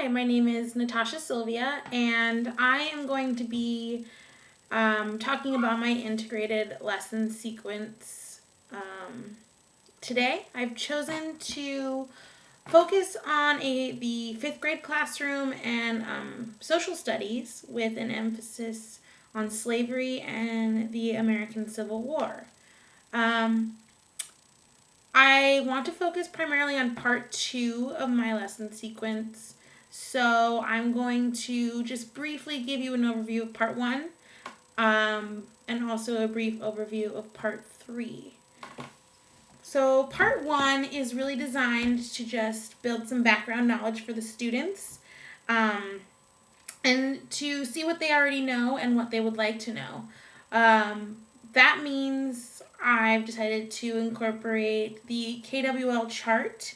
Hi, my name is Natasha Sylvia, and I am going to be talking about my integrated lesson sequence. Today, I've chosen to focus on the fifth grade classroom and social studies with an emphasis on slavery and the American Civil War. Um, I want to focus primarily on part two of my lesson sequence. So I'm going to just briefly give you an overview of part one, and also a brief overview of part three. So part one is really designed to just build some background knowledge for the students, um, and to see what they already know and what they would like to know. That means I've decided to incorporate the KWL chart,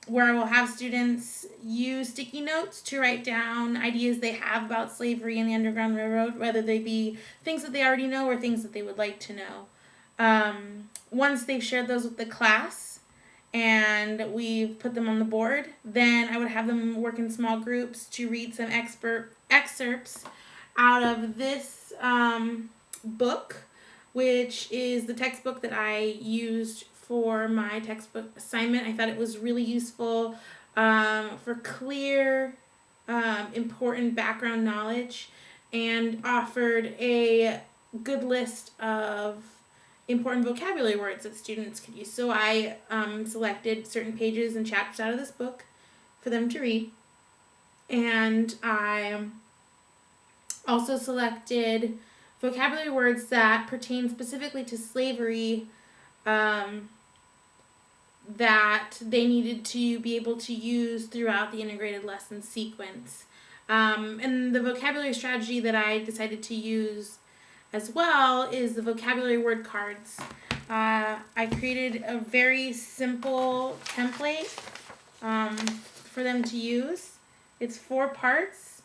where I will have students use sticky notes to write down ideas they have about slavery and the Underground Railroad, whether they be things that they already know or things that they would like to know. Once they've shared those with the class and we've put them on the board, then I would have them work in small groups to read some excerpts out of this book, which is the textbook that I used for my textbook assignment. I thought it was really useful for clear, important background knowledge, and offered a good list of important vocabulary words that students could use. So I selected certain pages and chapters out of this book for them to read, and I also selected vocabulary words that pertain specifically to slavery, that they needed to be able to use throughout the integrated lesson sequence. And the vocabulary strategy that I decided to use as well is the vocabulary word cards. I created a very simple template for them to use. It's 4 parts,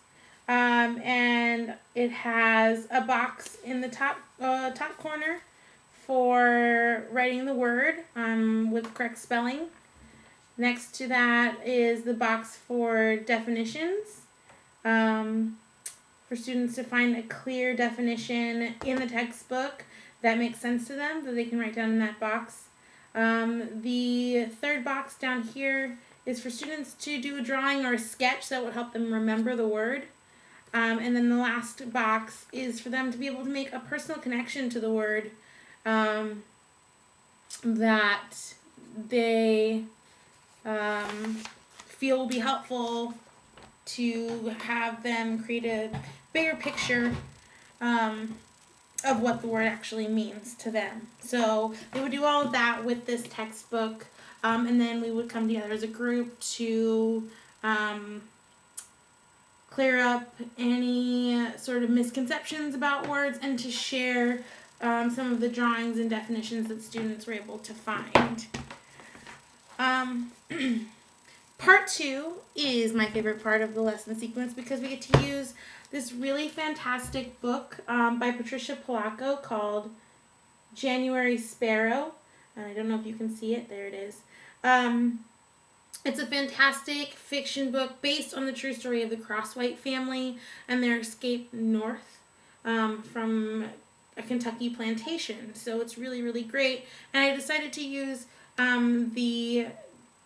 and it has a box in the top corner for writing the word with correct spelling. Next to that is the box for definitions, for students to find a clear definition in the textbook that makes sense to them that they can write down in that box. The third box down here is for students to do a drawing or a sketch that would help them remember the word. And then the last box is for them to be able to make a personal connection to the word that they feel will be helpful to have them create a bigger picture of what the word actually means to them. So they would do all of that with this textbook, and then we would come together as a group to clear up any sort of misconceptions about words and to share some of the drawings and definitions that students were able to find. Part 2 is my favorite part of the lesson sequence because we get to use this really fantastic book by Patricia Polacco called January Sparrow. And I don't know if you can see it. There it is. It's a fantastic fiction book based on the true story of the Crosswhite family and their escape north from a Kentucky plantation. So it's really, really great. And I decided to use the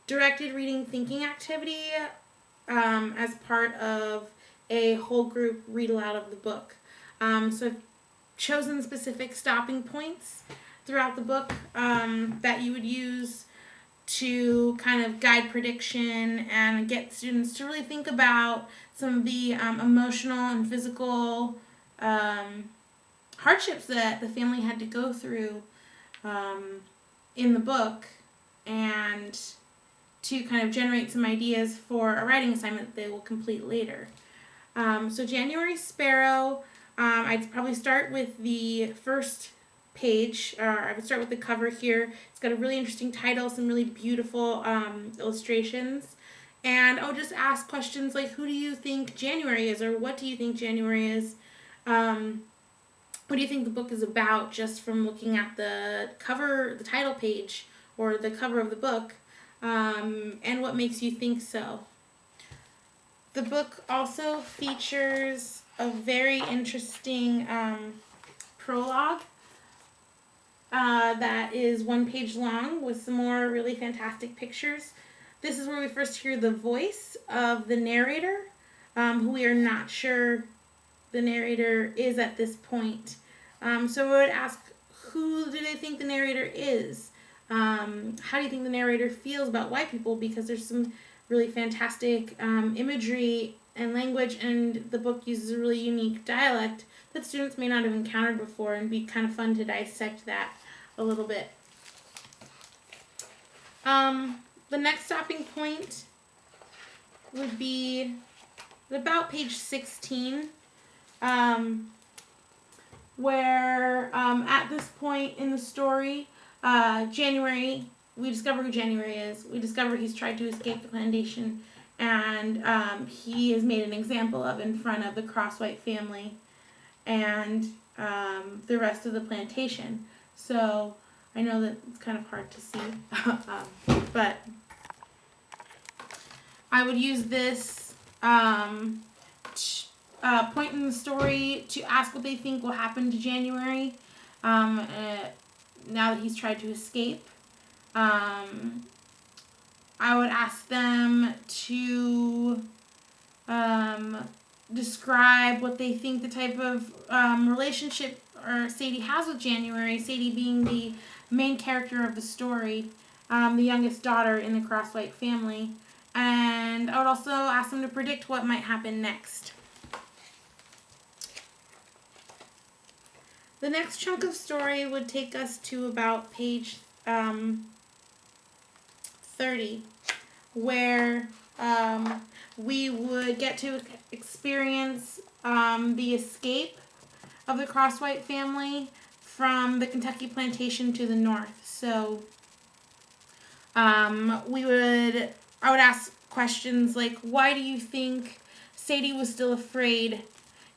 directed reading thinking activity as part of a whole group read aloud of the book. So I've chosen specific stopping points throughout the book that you would use to kind of guide prediction and get students to really think about some of the emotional and physical hardships that the family had to go through in the book, and to kind of generate some ideas for a writing assignment that they will complete later. So January Sparrow, I'd probably start with the first page, or I would start with the cover here. It's got a really interesting title, some really beautiful illustrations, and I'll just ask questions like, who do you think January is, or what do you think January is? What do you think the book is about, just from looking at the cover, the title page, or the cover of the book, and what makes you think so? The book also features a very interesting prologue that is 1 page long with some more really fantastic pictures. This is where we first hear the voice of the narrator, who we are not sure the narrator is at this point. So we would ask, who do they think the narrator is? How do you think the narrator feels about white people? Because there's some really fantastic imagery and language, and the book uses a really unique dialect that students may not have encountered before, and be kind of fun to dissect that a little bit. The next stopping point would be at about page 16, where at this point in the story, January, we discover who January is. We discover he's tried to escape the plantation, and he is made an example of in front of the Crosswhite family and the rest of the plantation. So I know that it's kind of hard to see, but I would use this point in the story to ask what they think will happen to January now that he's tried to escape. I would ask them to describe what they think the type of relationship Sadie has with January, Sadie being the main character of the story, the youngest daughter in the Crosswhite family. And I would also ask them to predict what might happen next. The next chunk of story would take us to about page 30, where we would get to experience the escape of the Crosswhite family from the Kentucky plantation to the north. So I would ask questions like, why do you think Sadie was still afraid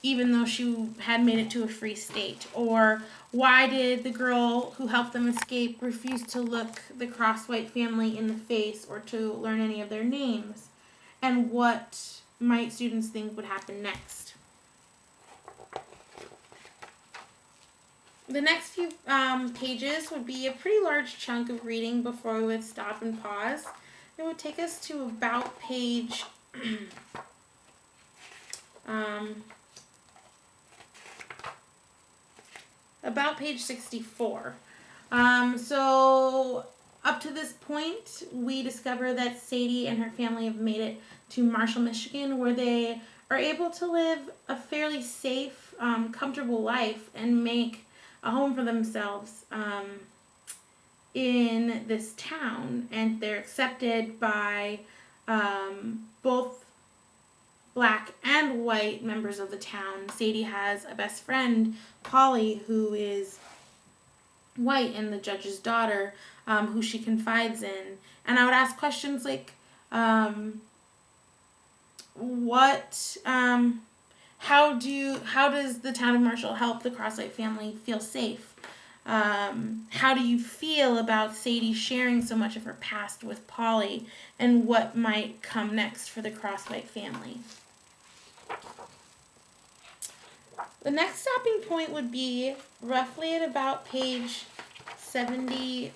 even though she had made it to a free state? Or why did the girl who helped them escape refuse to look the Crosswhite family in the face or to learn any of their names? And what might students think would happen next? The next few pages would be a pretty large chunk of reading before we would stop and pause. It would take us to about page about page 64. So up to this point, we discover that Sadie and her family have made it to Marshall, Michigan, where they are able to live a fairly safe, comfortable life and make a home for themselves in this town. And they're accepted by both black and white members of the town. Sadie has a best friend, Polly, who is white and the judge's daughter, who she confides in. And I would ask questions like, how does the town of Marshall help the Crosswhite family feel safe? How do you feel about Sadie sharing so much of her past with Polly, and what might come next for the Crosswhite family? The next stopping point would be roughly at about page 78,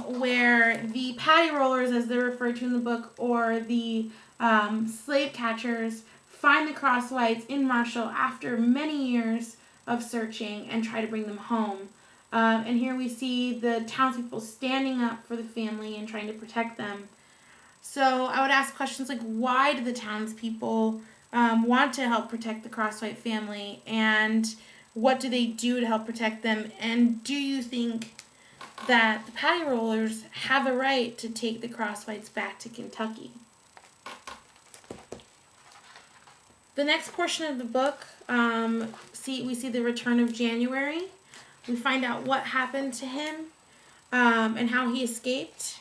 where the patty rollers, as they're referred to in the book, or the slave catchers, find the Crosswhites in Marshall after many years of searching and try to bring them home. And here we see the townspeople standing up for the family and trying to protect them. So I would ask questions like, why do the townspeople want to help protect the Crosswhite family, and what do they do to help protect them? And do you think that the patty rollers have a right to take the Crosswhites back to Kentucky? The next portion of the book, we see the return of January. We find out what happened to him and how he escaped.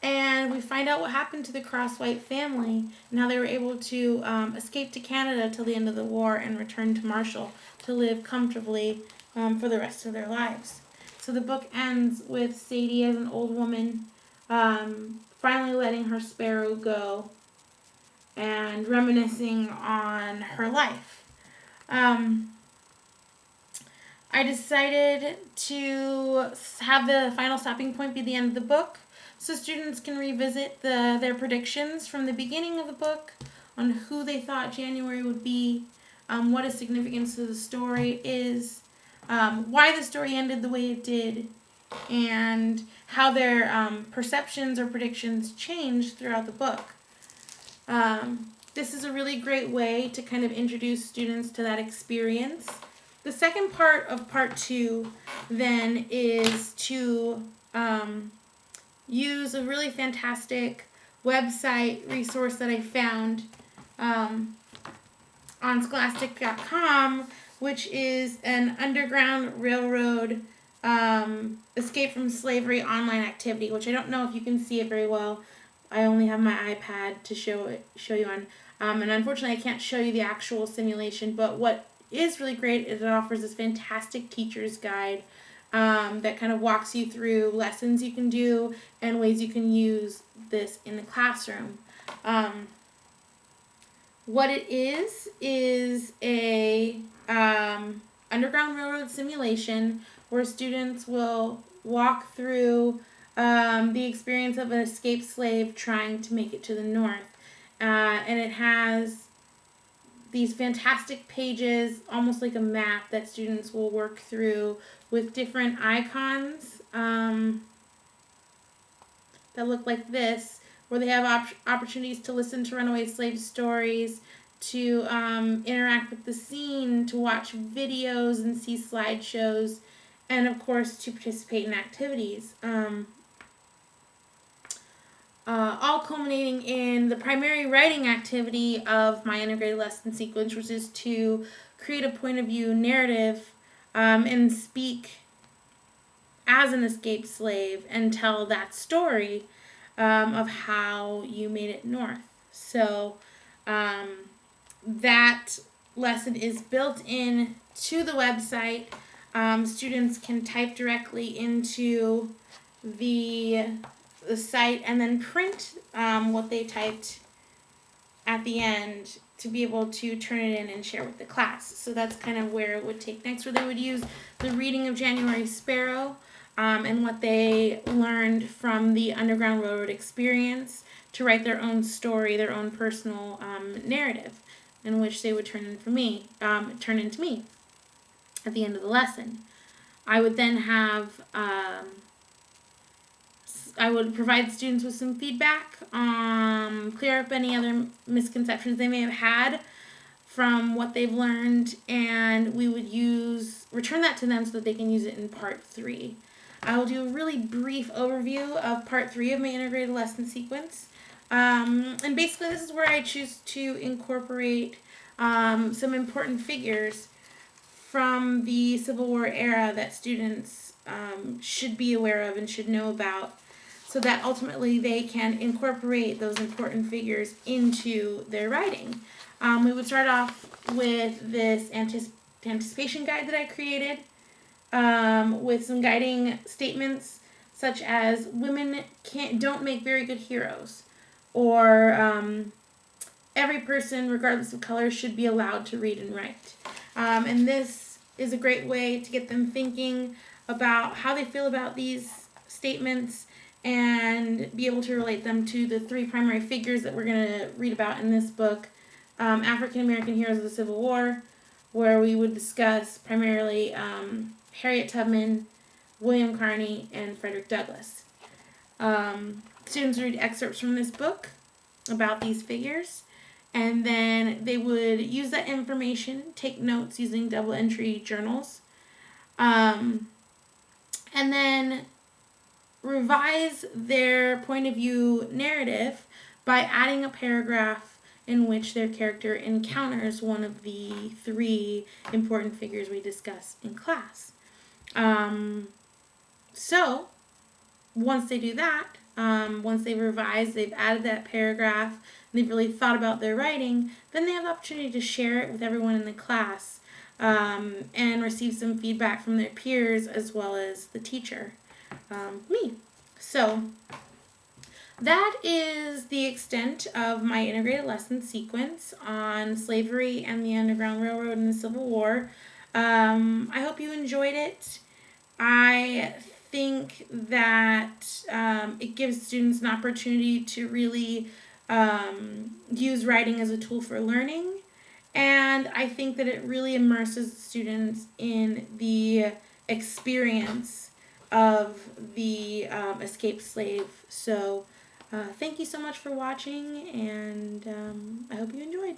And we find out what happened to the Crosswhite family and how they were able to escape to Canada till the end of the war and return to Marshall to live comfortably for the rest of their lives. So the book ends with Sadie as an old woman finally letting her sparrow go and reminiscing on her life. I decided to have the final stopping point be the end of the book, so students can revisit their predictions from the beginning of the book on who they thought January would be, what its significance to the story is, why the story ended the way it did, and how their perceptions or predictions changed throughout the book. This is a really great way to kind of introduce students to that experience. The second part of part 2 then is to use a really fantastic website resource that I found on Scholastic.com, which is an Underground Railroad Escape from Slavery online activity, which I don't know if you can see it very well. I only have my iPad to show you on, and unfortunately I can't show you the actual simulation, but what is really great is it offers this fantastic teacher's guide that kind of walks you through lessons you can do and ways you can use this in the classroom. What it is a Underground Railroad simulation where students will walk through the experience of an escaped slave trying to make it to the North. And it has these fantastic pages, almost like a map, that students will work through with different icons that look like this, where they have opportunities to listen to runaway slave stories, to interact with the scene, to watch videos and see slideshows, and of course to participate in activities. All culminating in the primary writing activity of my integrated lesson sequence, which is to create a point of view narrative and speak as an escaped slave and tell that story of how you made it north. So that lesson is built in to the website. Students can type directly into the site and then print what they typed at the end to be able to turn it in and share with the class. So that's kind of where it would take next, where they would use the reading of January Sparrow and what they learned from the Underground Railroad experience to write their own story, their own personal narrative, in which they would turn into me at the end of the lesson. I would then have I would provide students with some feedback, clear up any other misconceptions they may have had from what they've learned, and we would return that to them so that they can use it in part 3. I will do a really brief overview of part 3 of my integrated lesson sequence. And basically this is where I choose to incorporate some important figures from the Civil War era that students should be aware of and should know about, so that ultimately they can incorporate those important figures into their writing. We would start off with this anticipation guide that I created with some guiding statements such as women don't make very good heroes, or every person, regardless of color, should be allowed to read and write. And this is a great way to get them thinking about how they feel about these statements and be able to relate them to the 3 primary figures that we're going to read about in this book, African American heroes of the Civil War, where we would discuss primarily Harriet Tubman, William Carney, and Frederick Douglass. Students read excerpts from this book about these figures, and then they would use that information, take notes using double entry journals, and then revise their point of view narrative by adding a paragraph in which their character encounters one of the 3 important figures we discuss in class. So once they do that, once they've revised, they've added that paragraph, and they've really thought about their writing, then they have the opportunity to share it with everyone in the class and receive some feedback from their peers as well as the teacher, me. So that is the extent of my integrated lesson sequence on slavery and the Underground Railroad and the Civil War. I hope you enjoyed it. I think that it gives students an opportunity to really use writing as a tool for learning. And I think that it really immerses students in the experience of the escaped slave. So thank you so much for watching, and I hope you enjoyed.